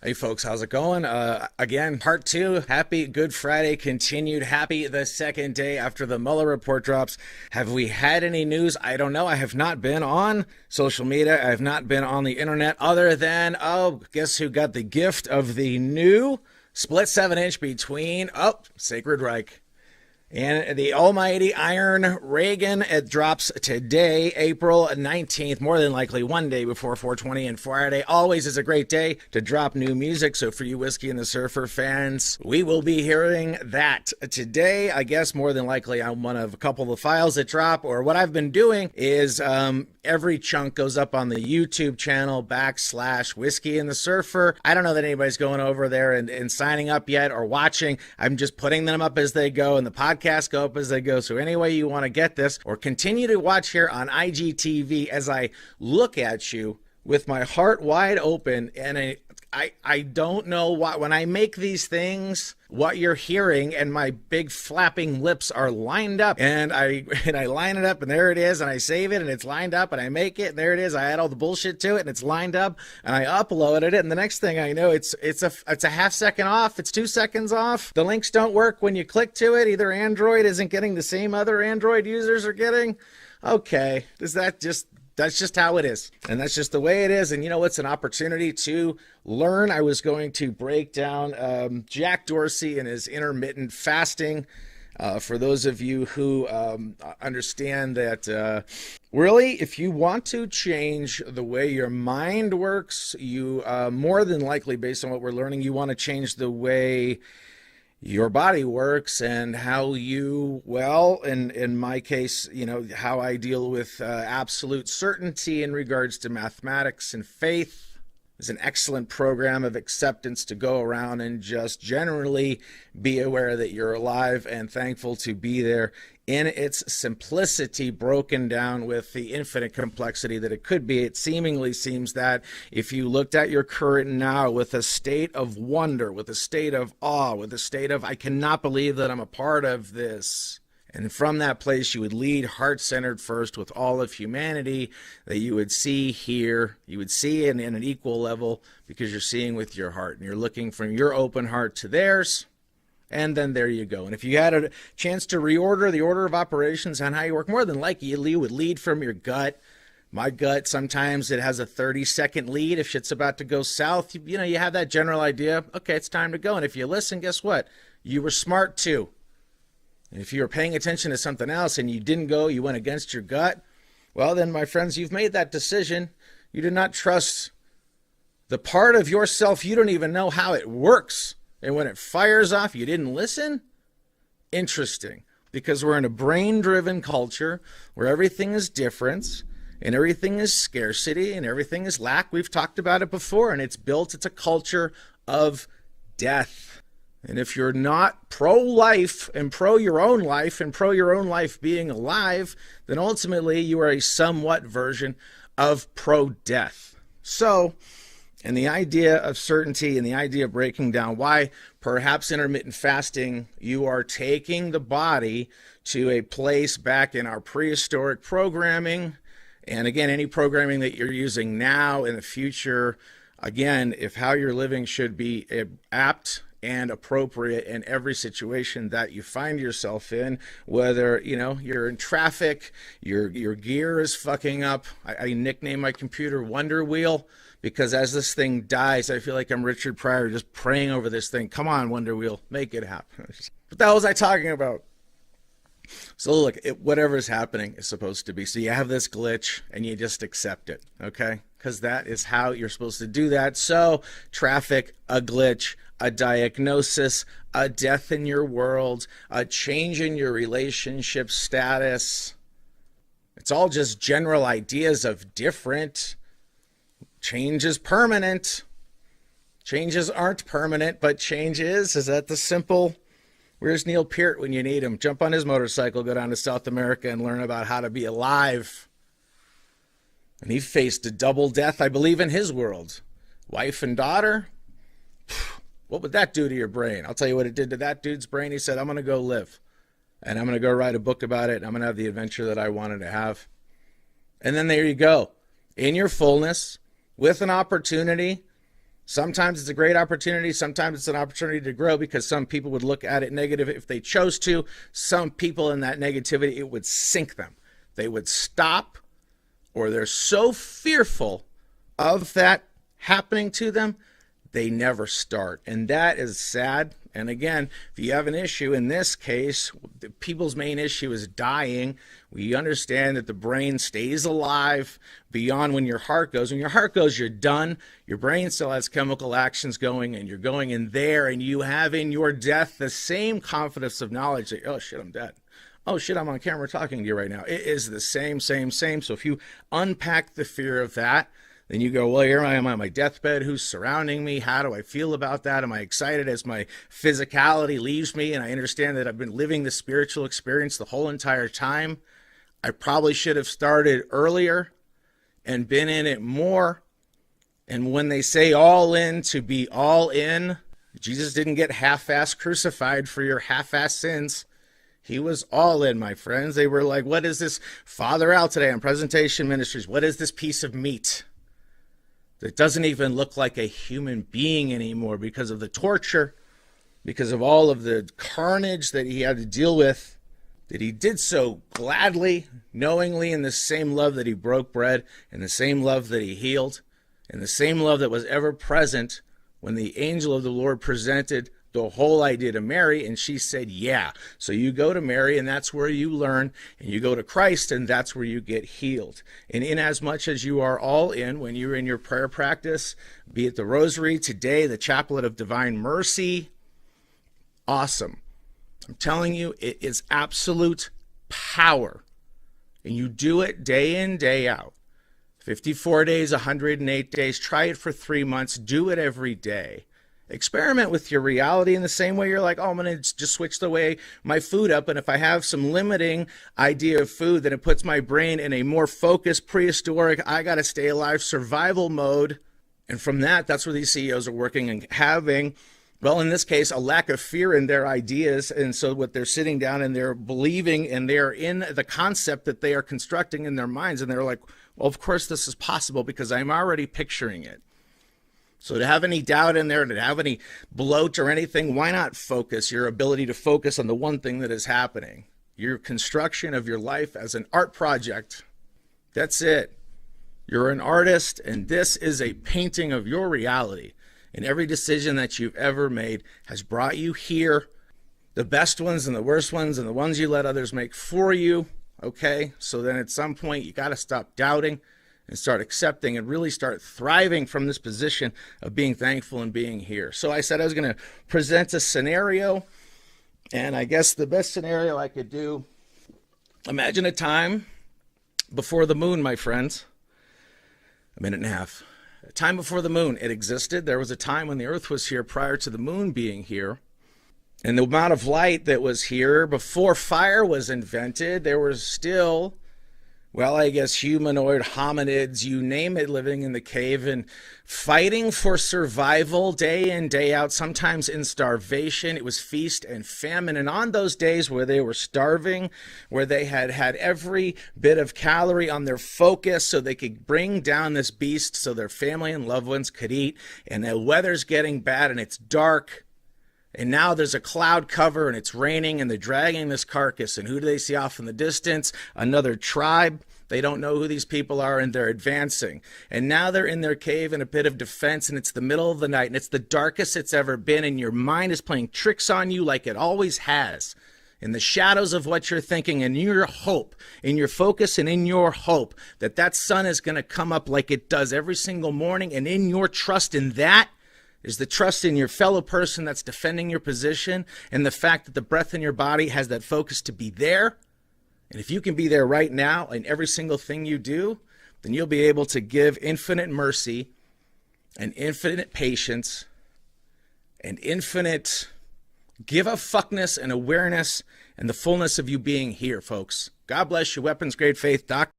Hey folks, how's it going? Again, part two. Happy Good Friday continued. Happy the second day after the Mueller report drops. Have we had any news? I don't know. I have not been on social media. I have not been on the internet other than, guess who got the gift of the new split 7-inch between, Sacred Reich and the almighty Iron Reagan. It drops today, April 19th, more than likely one day before 420, and Friday always is a great day to drop new music. So for you Whiskey and the Surfer fans, we will be hearing that today. I guess more than likely on one of a couple of the files that drop, or what I've been doing is every chunk goes up on the YouTube channel / Whiskey and the Surfer. I don't know that anybody's going over there and signing up yet or watching. I'm just putting them up as they go, and the podcasts go up as they go. So any way you want to get this or continue to watch here on IGTV as I look at you with my heart wide open, and I don't know what, when I make these things, what you're hearing, and my big flapping lips are lined up, and I line it up, and there it is, and I save it, and it's lined up, and I make it, and there it is. I add all the bullshit to it, and it's lined up, and I uploaded it, and the next thing I know, it's a half second off, it's 2 seconds off. The links don't work when you click to it. Either Android isn't getting the same other Android users are getting. Okay, that's just how it is. And that's just the way it is. And you know, it's an opportunity to learn. I was going to break down Jack Dorsey and his intermittent fasting. For those of you who understand that really, if you want to change the way your mind works, you more than likely, based on what we're learning, you want to change the way your body works, and how you, well, in my case, you know, how I deal with absolute certainty in regards to mathematics and faith is an excellent program of acceptance to go around and just generally be aware that you're alive and thankful to be there in its simplicity, broken down with the infinite complexity that it could be. It seemingly seems that if you looked at your current now with a state of wonder, with a state of awe, with a state of, I cannot believe that I'm a part of this, and from that place you would lead heart-centered first with all of humanity, that you would see here, you would see in an equal level, because you're seeing with your heart, and you're looking from your open heart to theirs. And then there you go. And if you had a chance to reorder the order of operations on how you work, more than likely you would lead from your gut. My gut, sometimes it has a 30-second lead. If shit's about to go south, you know, you have that general idea. Okay, it's time to go. And if you listen, guess what? You were smart too. And if you were paying attention to something else and you didn't go, you went against your gut, well then, my friends, you've made that decision. You did not trust the part of yourself you don't even know how it works. And when it fires off, you didn't listen? Interesting. Because we're in a brain-driven culture where everything is difference, and everything is scarcity, and everything is lack. We've talked about it before, and it's a culture of death. And if you're not pro-life and pro your own life and pro your own life being alive, then ultimately you are a somewhat version of pro-death. So, and the idea of certainty and the idea of breaking down why perhaps intermittent fasting, you are taking the body to a place back in our prehistoric programming. And again, any programming that you're using now in the future, again, if how you're living should be apt and appropriate in every situation that you find yourself in, whether, you know, you're in traffic, your gear is fucking up. I nickname my computer Wonder Wheel, because as this thing dies, I feel like I'm Richard Pryor just praying over this thing. Come on, Wonder Wheel, make it happen. What the hell was I talking about? So look, whatever's happening is supposed to be. So you have this glitch and you just accept it, okay? Because that is how you're supposed to do that. So traffic, a glitch, a diagnosis, a death in your world, a change in your relationship status. It's all just general ideas of different. Change is permanent. Changes aren't permanent, but change is. Is that the simple? Where's Neil Peart when you need him? Jump on his motorcycle, go down to South America and learn about how to be alive. And he faced a double death, I believe, in his world. Wife and daughter. What would that do to your brain? I'll tell you what it did to that dude's brain. He said, I'm going to go live. And I'm going to go write a book about it. And I'm going to have the adventure that I wanted to have. And then there you go. In your fullness, with an opportunity, Sometimes it's a great opportunity. Sometimes it's an opportunity to grow, because some people would look at it negative if they chose to. Some people in that negativity, it would sink them. They would stop, or they're so fearful of that happening to them, they never start. And that is sad. And again, if you have an issue, in this case, the people's main issue is dying. We understand that the brain stays alive beyond when your heart goes. When your heart goes, you're done. Your brain still has chemical actions going, and you're going in there, and you have in your death the same confidence of knowledge that, oh shit, I'm dead. Oh shit, I'm on camera talking to you right now. It is the same. So if you unpack the fear of that, then you go, well, here I am on my deathbed. Who's surrounding me? How do I feel about that? Am I excited as my physicality leaves me and I understand that I've been living the spiritual experience the whole entire time? I probably should have started earlier and been in it more. And when they say all in, to be all in, Jesus didn't get half-ass crucified for your half-ass sins. He was all in, my friends. They were like, what is this? Father Al today on Presentation Ministries, what is this piece of meat that doesn't even look like a human being anymore because of the torture, because of all of the carnage that he had to deal with, that he did so gladly, knowingly, in the same love that he broke bread, in the same love that he healed, in the same love that was ever present when the angel of the Lord presented the whole idea to Mary, and she said, yeah. So you go to Mary, and that's where you learn, and you go to Christ, and that's where you get healed. And in as much as you are all in, when you're in your prayer practice, be it the rosary, today, the chaplet of divine mercy, awesome. I'm telling you, it is absolute power. And you do it day in, day out. 54 days, 108 days. Try it for 3 months. Do it every day. Experiment with your reality in the same way you're like, oh, I'm going to just switch the way my food up. And if I have some limiting idea of food, then it puts my brain in a more focused, prehistoric, I got to stay alive survival mode. And from that, that's where these CEOs are working and having, well, in this case, a lack of fear in their ideas. And so what they're sitting down and they're believing, and they're in the concept that they are constructing in their minds. And they're like, well, of course this is possible because I'm already picturing it. So to have any doubt in there, to have any bloat or anything, why not focus your ability to focus on the one thing that is happening? Your construction of your life as an art project. That's it. You're an artist, and this is a painting of your reality. And every decision that you've ever made has brought you here. The best ones and the worst ones and the ones you let others make for you. Okay? So then at some point, you got to stop doubting and start accepting and really start thriving from this position of being thankful and being here. So I said I was going to present a scenario, and I guess the best scenario I could do, imagine a time before the moon, my friends. A minute and a half. A time before the moon. It existed. There was a time when the earth was here prior to the moon being here. And the amount of light that was here before fire was invented, there was still, well, I guess humanoid hominids, you name it, living in the cave and fighting for survival day in, day out, sometimes in starvation. It was feast and famine. And on those days where they were starving, where they had every bit of calorie on their focus so they could bring down this beast so their family and loved ones could eat, and the weather's getting bad and it's dark, and now there's a cloud cover and it's raining and they're dragging this carcass. And who do they see off in the distance? Another tribe. They don't know who these people are and they're advancing. And now they're in their cave in a bit of defense, and it's the middle of the night and it's the darkest it's ever been, and your mind is playing tricks on you like it always has. In the shadows of what you're thinking, and your hope, in your focus and in your hope that that sun is going to come up like it does every single morning, and in your trust in that is the trust in your fellow person that's defending your position, and the fact that the breath in your body has that focus to be there. And if you can be there right now in every single thing you do, then you'll be able to give infinite mercy and infinite patience and infinite give a fuckness and awareness and the fullness of you being here, folks. God bless you. Weapons Grade Faith. Doc.